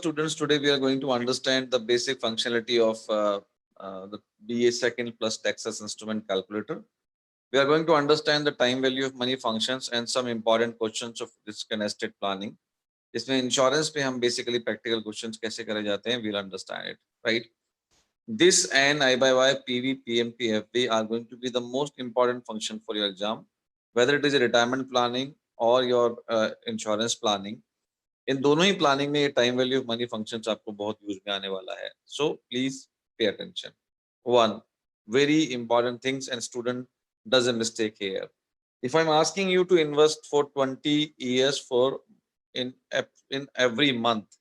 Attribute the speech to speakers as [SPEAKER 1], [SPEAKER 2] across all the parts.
[SPEAKER 1] students, today we are going to understand the basic functionality of the BA second plus Texas instrument calculator. We are going to understand the time value of money functions and some important questions of risk and estate planning. इसमें insurance पे हम basically practical questions कैसे करे जाते हैं, we'll understand it, right? This and I by Y, PV, PMT, FP are going to be the most important function for your exam, whether it is a retirement planning or your insurance planning. इन दोनों ही planning में ये time value of money functions आपको बहुत use में आने वाला है. So please pay attention. One very important things and student does a mistake here. If I'm asking you to invest for 20 years for in every month,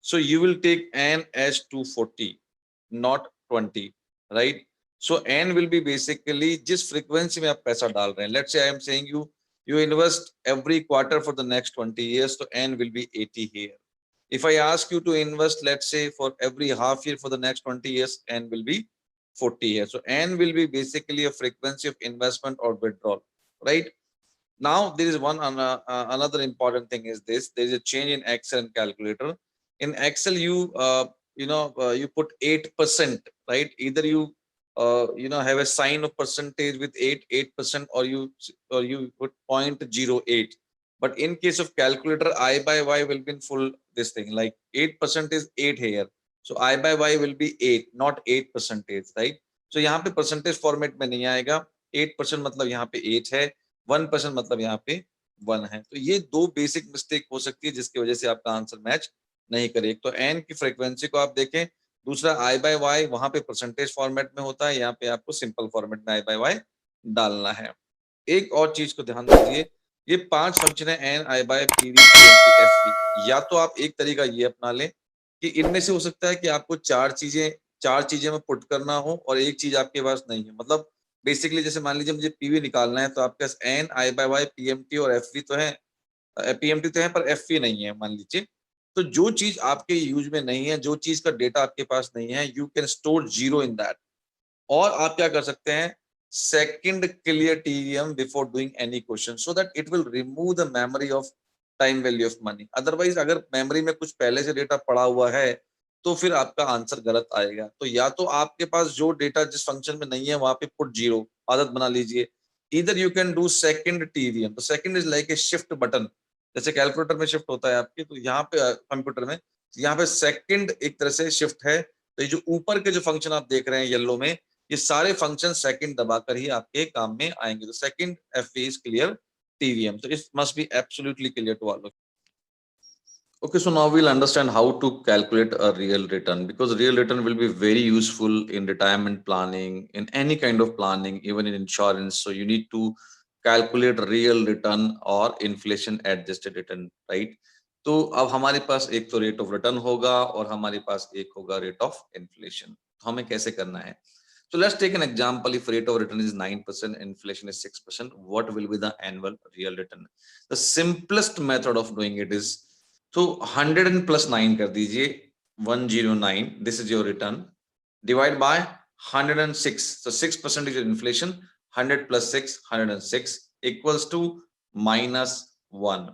[SPEAKER 1] so you will take n as 240, not 20, right? So n will be basically जिस frequency में आप पैसा डाल रहे हैं. Let's say I am saying you invest every quarter for the next 20 years, so n will be 80 here. If I ask you to invest, let's say for every half year for the next 20 years, n will be 40 here. So n will be basically a frequency of investment or withdrawal, right? Now there is one another important thing is this: there is a change in Excel and calculator. In Excel, you put 8%, right? Either you have a sign of percentage with 8%, or you put 0.08. But in case of calculator, I by Y will be in full this thing, like 8% is 8 here. So I by Y will be 8, not 8%, right? So यहाँ पे percentage format में नहीं आएगा. 8% मतलब यहाँ पे 8 है, 1% मतलब यहाँ पे 1 है. तो ये दो बेसिक मिस्टेक हो सकती है जिसकी वजह से आपका आंसर मैच नहीं करे. एक तो एन की फ्रीक्वेंसी को आप देखें, दूसरा आई बाय वाई वहां पे परसेंटेज फॉर्मेट में होता है, यहाँ पे आपको सिंपल फॉर्मेट में आई बाय वाई डालना है. एक और चीज को ध्यान दीजिए, ये 5 फंक्शन है एन, आई बाय, पीवी, पीएमटी, एफवी. या तो आप एक तरीका ये अपना लें कि इनमें से हो सकता है कि आपको चार चीजें में पुट करना हो और एक चीज आपके पास नहीं है. मतलब बेसिकली जैसे मान लीजिए मुझे पीवी निकालना है, तो आपके पास एन, आई बाय वाई, पीएमटी और एफवी तो है. पीएमटी तो है पर एफवी नहीं है मान लीजिए. तो जो चीज आपके यूज में नहीं है, जो चीज का डेटा आपके पास नहीं है, you can store 0 in that. और आप क्या कर सकते हैं, second clear TVM before doing any question, so that it will remove the memory of time value of money. Otherwise अगर मेमोरी में कुछ पहले से डेटा पड़ा हुआ है तो फिर आपका आंसर गलत आएगा. तो या तो आपके पास जो डेटा जिस फंक्शन में नहीं है वहां पे पुट 0 आदत बना लीजिए. इधर you can do second TVM. तो second is like a shift button, जैसे कैलकुलेटर में शिफ्ट होता है आपके, तो यहाँ पे कंप्यूटर में यहाँ पे सेकंड एक तरह से शिफ्ट है. तो ये जो ऊपर के जो फंक्शन आप देख रहे हैं येलो में, ये सारे फंक्शन सेकंड दबाकर ही आपके काम में आएंगे. तो second FV is clear TVM. So it must be absolutely clear to all of you. Okay, so now we'll understand how to calculate a real return, because real return will be very useful in retirement planning, in any kind of planning, even in insurance. So you need to calculate real return or inflation adjusted return, right? तो अब हमारे पास एक तो rate of return होगा और हमारे पास एक होगा रेट ऑफ इन्फ्लेशन. तो हमें कैसे करना है? So let's take an example. If rate of return is 9%, inflation is 6%, what will be the annual real return? The simplest method of doing it is, so 100 and plus 9 कर दीजिए, 109. This is your return. Divide by 106. So 6% is your inflation. 100 plus 6, 106 equals to minus 1.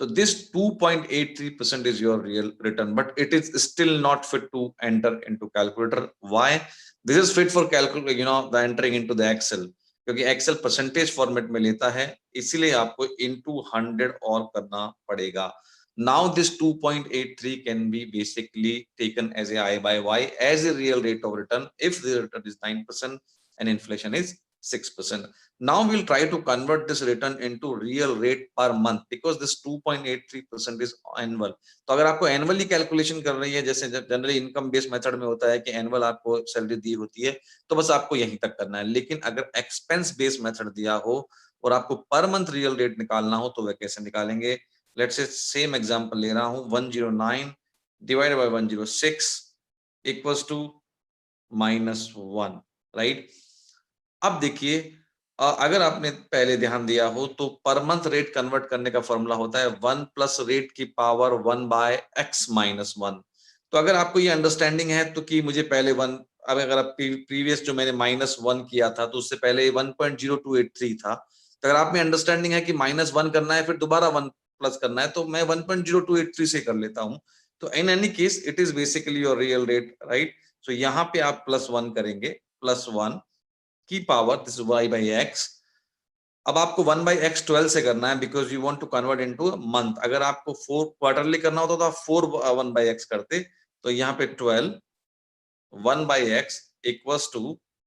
[SPEAKER 1] So this 2.83% is your real return, but it is still not fit to enter into calculator. Why? This is fit for calculate, the entering into the Excel, क्योंकि Excel percentage format में लेता है, इसीलिए आपको into 100 और करना पड़ेगा. Now this 2.83 can be basically taken as a I by Y as a real rate of return if the return is 9% and inflation is 6%. Now we'll try to convert this return into real rate per month, because this 2.83% is annual. तो अगर आपको annually calculation कर रही है, जैसे generally income based method में होता है कि एनुअल आपको सैलरी दी होती है, तो बस आपको यहीं तक करना है. लेकिन अगर एक्सपेंस बेस्ड मेथड दिया हो और आपको पर मंथ रियल रेट निकालना हो, तो वह कैसे निकालेंगे? लेट्स से सेम एग्जांपल ले रहा हूं. 109 divided by 106 equals to -1, right? अब देखिए, अगर आपने पहले ध्यान दिया हो तो पर मंथ रेट कन्वर्ट करने का फॉर्मूला होता है 1 प्लस रेट की पावर 1 बाय x माइनस 1. तो अगर आपको ये अंडरस्टैंडिंग है तो कि मुझे पहले 1, अब अगर आप प्रीवियस जो मैंने -1 किया था तो उससे पहले 1.0283 था. तो अगर आप में अंडरस्टैंडिंग है कि -1 करना है फिर दोबारा 1 प्लस करना है, तो मैं 1.0283 से कर लेता हूं, तो in any case it is basically your real rate, right? So यहाँ पे आप +1 करेंगे, +1 की power this y by x। अब आपको 1 by x 12 से करना है because you want to convert into month. अगर आपको 4 क्वार्टरली करना होता तो आप 4 1 by x करते। तो यहाँ पे 12 1 by x equals to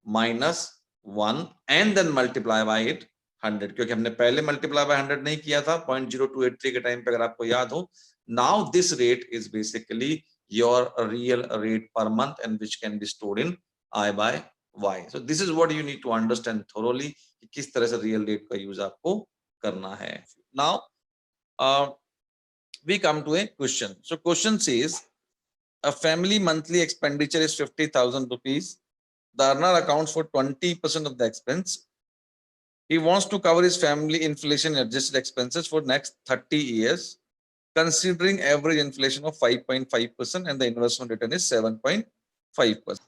[SPEAKER 1] -1 and then multiply by it 100, क्योंकि हमने पहले मल्टीप्लाई बाय 100 नहीं किया था 0.0283 के टाइम पे, अगर आपको याद हो। Now this rate is basically your real rate per month and which can be stored in I by Y। So this is what you need to understand thoroughly कि किस तरह से रियल रेट का यूज आपको करना है। Now we come to a question. So question says a family monthly expenditure is 50,000 rupees. The earner accounts for 20% of the expense. He wants to cover his family inflation adjusted expenses for next 30 years, considering average inflation of 5.5% and the investment return is 7.5%.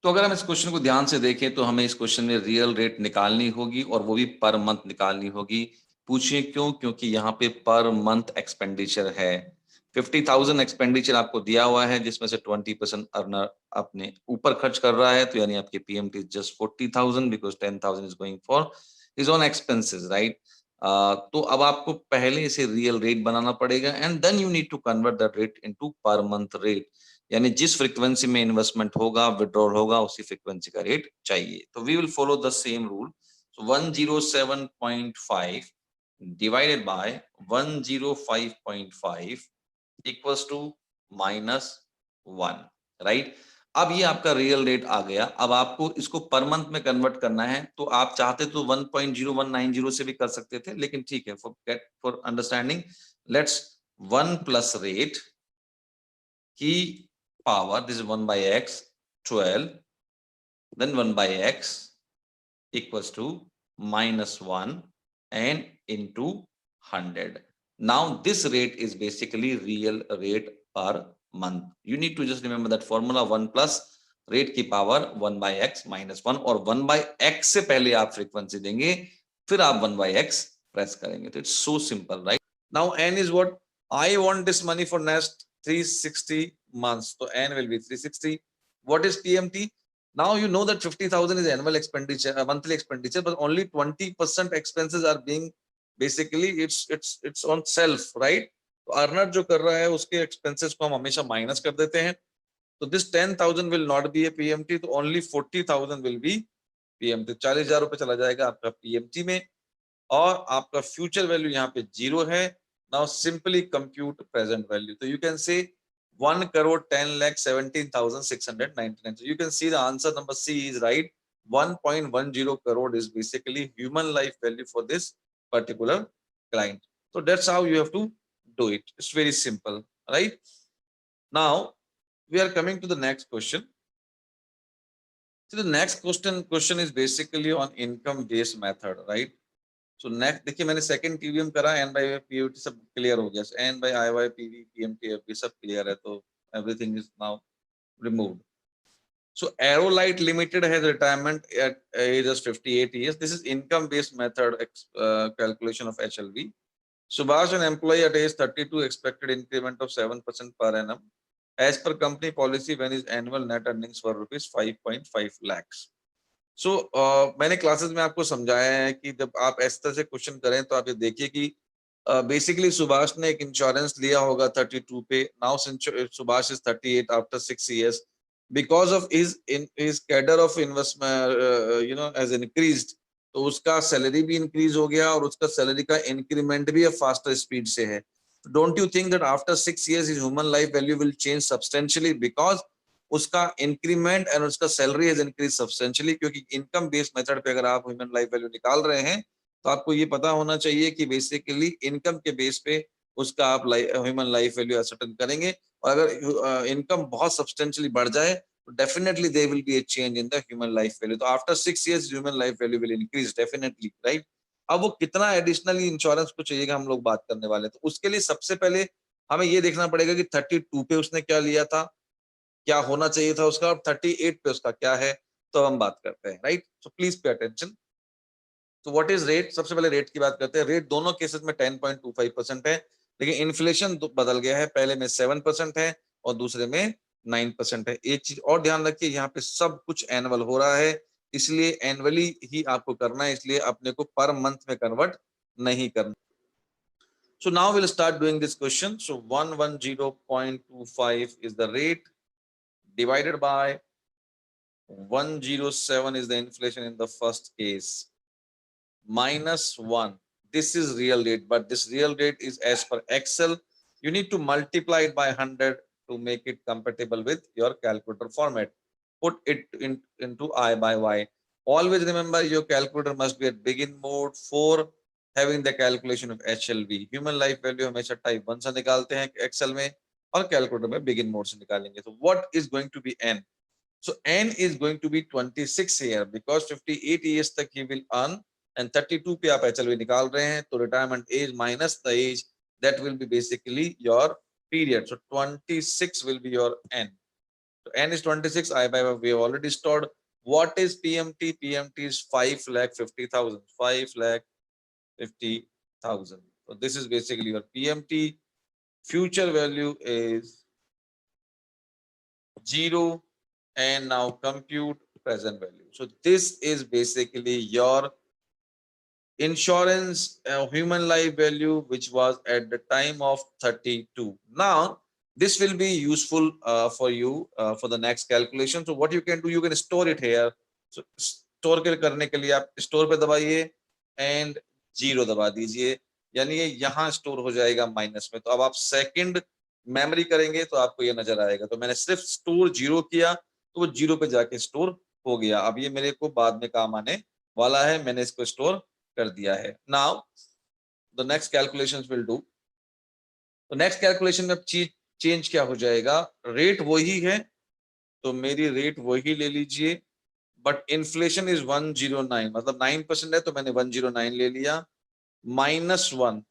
[SPEAKER 1] तो अगर हम इस question को ध्यान से देखें तो हमें इस क्वेश्चन में रियल रेट निकालनी होगी और वो भी पर मंथ निकालनी होगी। पूछिए क्यों? क्योंकि यहाँ पे पर मंथ एक्सपेंडिचर है। 50,000 एक्सपेंडिचर आपको दिया हुआ है जिसमें से 20% अर्नर अपने ऊपर खर्च कर रहा है, तो यानी आपके PMT just 40,000 because 10,000 is going for his own expenses, right? तो अब आपको पहले इसे रियल रेट बनाना पड़ेगा and then you need to convert that rate into per month rate, यानी जिस फ्रीक्वेंसी में इन्वेस्टमेंट होगा, विड्रॉल होगा, उसी फ्रीक्वेंसी का रेट चाहिए। तो we will follow the same rule. So 107.5 divided by 105.5 equals to -1, right? अब ये आपका रियल रेट आ गया। अब आपको इसको पर मंथ में कन्वर्ट करना है, तो आप चाहते तो 1.0190 से भी कर सकते थे, लेकिन ठीक है, for understanding let's 1 plus rate की power, this is 1 by x 12, then 1 by x equals to -1 and into 100. Now this rate is basically real rate per month. You need to just remember that formula, 1 plus rate की power 1 by x -1, और 1 by x से पहले आप frequency देंगे, फिर आप 1 by x press करेंगे। तो it's so simple, right? Now n is what I want this money for next 360 months. So n will be 360. What is PMT? Now you know that 50,000 is annual expenditure, monthly expenditure, but only 20% expenses are being basically it's on self, right? तो earner जो कर रहा है उसके expenses को हम हमेशा minus कर देते हैं। तो this 10,000 will not be a PMT, तो only 40,000 will be PMT। 40,000 रुपए चला जाएगा आपका PMT में और आपका फ्यूचर वैल्यू यहाँ पे 0 है। Now simply compute present value. So you can say 1,10,17,699. So you can see the answer number C is right. 1.10 crore is basically human life value for this particular client. So that's how you have to do it. It's very simple, right? Now we are coming to the next question. So the next question is basically on income based method, right? So next देखिए, मैंने second TVM करा, N by PVT सब clear हो गया, N by I Y PV PMT सब clear है, तो everything is now removed. So Aerolite limited has retirement at age of 58 years. This is income based method calculation of HLV. Subhash, an employee at age 32, expected increment of 7% per annum as per company policy when his annual net earnings were rupees 5.5 lakhs. सो मैंने classes में आपको समझाया है कि जब आप इस तरह से क्वेश्चन करें तो आप ये देखिए कि बेसिकली सुभाष ने एक इंश्योरेंस लिया होगा 32 पे। Now Subhash is 38 after 6 years because of his cadre of investment has increased, तो उसका सैलरी भी इंक्रीज हो गया और उसका सैलरी का इंक्रीमेंट भी फास्टर स्पीड से है। Don't you think that after 6 years his human life value will change substantially because उसका इंक्रीमेंट एंड उसका सैलरी हैज इंक्रीज सब्सटेंशियली। क्योंकि इनकम बेस्ड मेथड पे अगर आप ह्यूमन लाइफ वैल्यू निकाल रहे हैं तो आपको ये पता होना चाहिए कि बेसिकली इनकम के बेस पे उसका आप ह्यूमन लाइफ वैल्यू असर्टेन करेंगे, और अगर इनकम बहुत सब्सटेंशियली बढ़ जाए तो definitely there will be a change in the human life value. तो after 6 years human life value will increase definitely, right? अब वो कितना एडिशनली इंश्योरेंस को चाहिएगा हम लोग बात करने वाले, तो उसके लिए सबसे पहले हमें ये देखना पड़ेगा कि 32 पे उसने क्या लिया था, क्या होना चाहिए था उसका, और 38 पे उसका क्या है, तो हम बात करते हैं, right? So please pay attention. तो व्हाट इज रेट? सबसे पहले रेट की बात करते हैं। रेट दोनों केसेस में 10.25% है। लेकिन इन्फ्लेशन बदल गया है, पहले में 7% है और दूसरे में 9% है। एक चीज और ध्यान रखिए, यहाँ पे सब कुछ एनुअल हो रहा है, इसलिए एनुअली ही आपको करना है, इसलिए अपने को पर मंथ में कन्वर्ट नहीं करना। So now we'll start doing this question. So 110.25 is the rate divided by 107 is the inflation in the first case minus 1. This is real rate, but this real rate is as per Excel. You need to multiply it by 100 to make it compatible with your calculator format. Put it into I by Y. Always remember your calculator must be at begin mode for having the calculation of HLV. Human life value हमेशा type 1 से निकालते हैं Excel में और calculator में begin mode से निकालेंगे. So what is going to be N? So N is going to be 26 here because 58 years तक he will earn and 32 पे आप HLV निकाल रहे हैं, तो retirement age minus the age, that will be basically your period. So 26 will be your N. So N is 26. I by we have already stored. What is PMT? PMT is 5,50,000. 5,50,000. So this is basically your PMT. Future value is 0. And now compute present value. So this is basically your insurance human life value, which was at the time of 32. Now this will be useful for you for the next calculation. So what you can do, you can store it here. So store करने के लिए आप store पे दबाइए and 0 दबा दीजिए, यानी ये यहाँ स्टोर हो जाएगा माइनस में। तो अब आप सेकंड मेमोरी करेंगे तो आपको ये नजर आएगा। तो मैंने सिर्फ स्टोर 0 किया तो वो 0 पे जाके स्टोर हो गया। अब ये मेरे को बाद में काम आने वाला है, मैंने इसको स्टोर कर दिया है। Now the next calculations will do. तो नेक्स्ट कैलकुलेशन में चीज चेंज क्या हो जाएगा, रेट वही है तो मेरी रेट वही ले लीजिए, बट इन्फ्लेशन इज 109, मतलब 9% है तो मैंने 109 ले लिया, -1,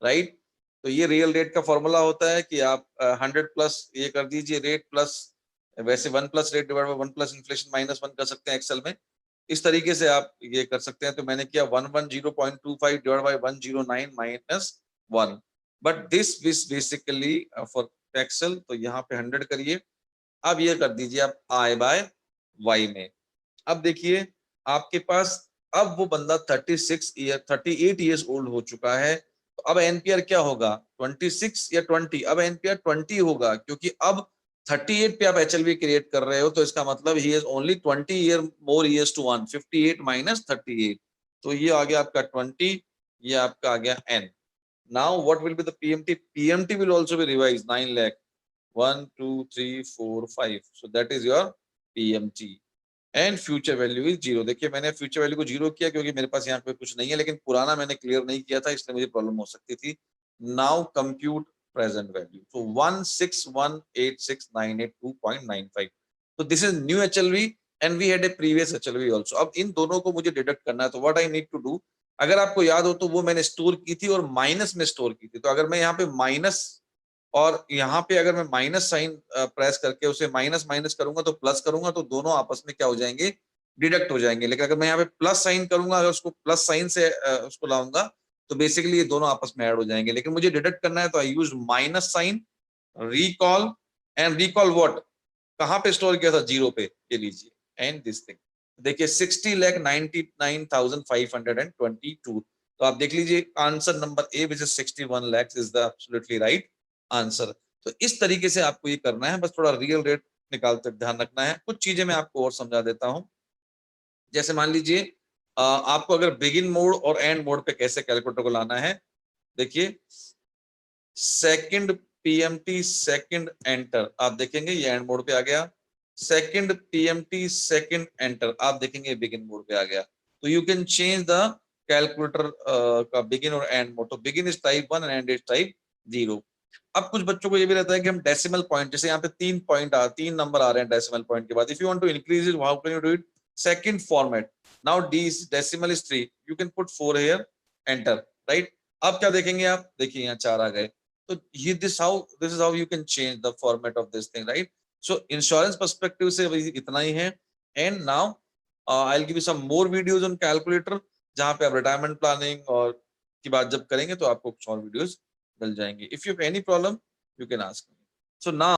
[SPEAKER 1] राइट। तो ये रियल रेट का फॉर्मूला होता है कि आप 100 प्लस ये कर दीजिए रेट प्लस, वैसे 1 plus rate divide by 1 plus inflation -1 कर सकते हैं एक्सेल में, इस तरीके से आप ये कर सकते हैं। तो मैंने किया 110.25 divide by 109 -1, but this is basically for Excel, तो यहाँ पे 100 करिए। अब ये कर दीजिए आप आई बाय वाई में। अब देखिए आपके पास अब वो बंदा 38 ईयर्स ओल्ड हो चुका है, तो अब एनपीआर क्या होगा, 26 या 20? अब एनपीआर 20 होगा, क्योंकि अब 38 पे आप एचएलवी क्रिएट कर रहे हो, तो इसका मतलब he is only 20 year more years to earn, 58 minus 38, तो ये आ गया आपका 20, ये आपका आ गया N. Now what will be the PMT? PMT will also be revised 9 lakh, 1 2 3 4 5, so that is your PMT and future value is 0। देखिए मैंने फ्यूचर वैल्यू को 0 किया क्योंकि मेरे पास यहाँ पे कुछ नहीं है, लेकिन पुराना मैंने क्लियर नहीं किया था, इसलिए मुझे प्रॉब्लम हो सकती थी। नाउ कंप्यूट प्रेजेंट वैल्यू, तो 1618698.95, तो this is new HLV and we had a previous HLV also. अब इन दोनों को मुझे डिडक्ट करना है, तो what I need to do, अगर आपको याद हो तो वो मैंने स्टोर की थी और माइनस में स्टोर की थी, तो अगर मैं यहाँ पे माइनस और यहाँ पे अगर मैं माइनस साइन प्रेस करके उसे माइनस माइनस करूंगा तो प्लस करूंगा, तो दोनों आपस में क्या हो जाएंगे, डिडक्ट हो जाएंगे। लेकिन अगर मैं यहाँ पे प्लस साइन करूंगा, अगर उसको प्लस साइन से उसको लाऊंगा, तो बेसिकली ये दोनों आपस में ऐड हो जाएंगे। लेकिन मुझे डिडक्ट करना है तो I use minus sign, recall, and recall what, कहाँ पे स्टोर किया था, 0 पे, ये लीजिए एंड दिस थिंग। देखिए 60,99,522, तो आप देख लीजिए answer number A which is 61 lakh is the absolutely right answer. तो इस तरीके से आपको ये करना है, बस थोड़ा रियल रेट निकालते ध्यान रखना है। कुछ चीजें मैं आपको और समझा देता हूं, जैसे मान लीजिए आपको अगर बिगिन मोड और एंड मोड पे कैसे कैलकुलेटर को लाना है, देखिए सेकंड पीएमटी सेकंड एंटर, आप देखेंगे ये एंड मोड पे आ गया, सेकंड पीएमटी सेकंड एंटर, आप देखेंगे बिगिन मोड पे आ गया। तो you can change the calculator का बिगिन और एंड मोड, तो begin is type 1 and and is type 0। अब कुछ बच्चों को ये भी रहता है कि हम डेसिमल पॉइंट, जैसे यहाँ पे 3 नंबर आ रहे हैं डेसिमल पॉइंट के बाद, if you want to increase it how can you do it, second format, now the decimal is 3, you can put 4 here, enter, right. अब क्या देखेंगे आप, देखिए यहाँ 4 आ गए, तो ये this is how you can change the format of this thing, right. So insurance perspective से इतना ही है। And now I will give you some more videos on calculator, जहां पे आप रिटायरमेंट प्लानिंग और की बात जब करेंगे तो आपको कुछ और वीडियोस डल जाएंगे. If you have any problem, you can ask me. So now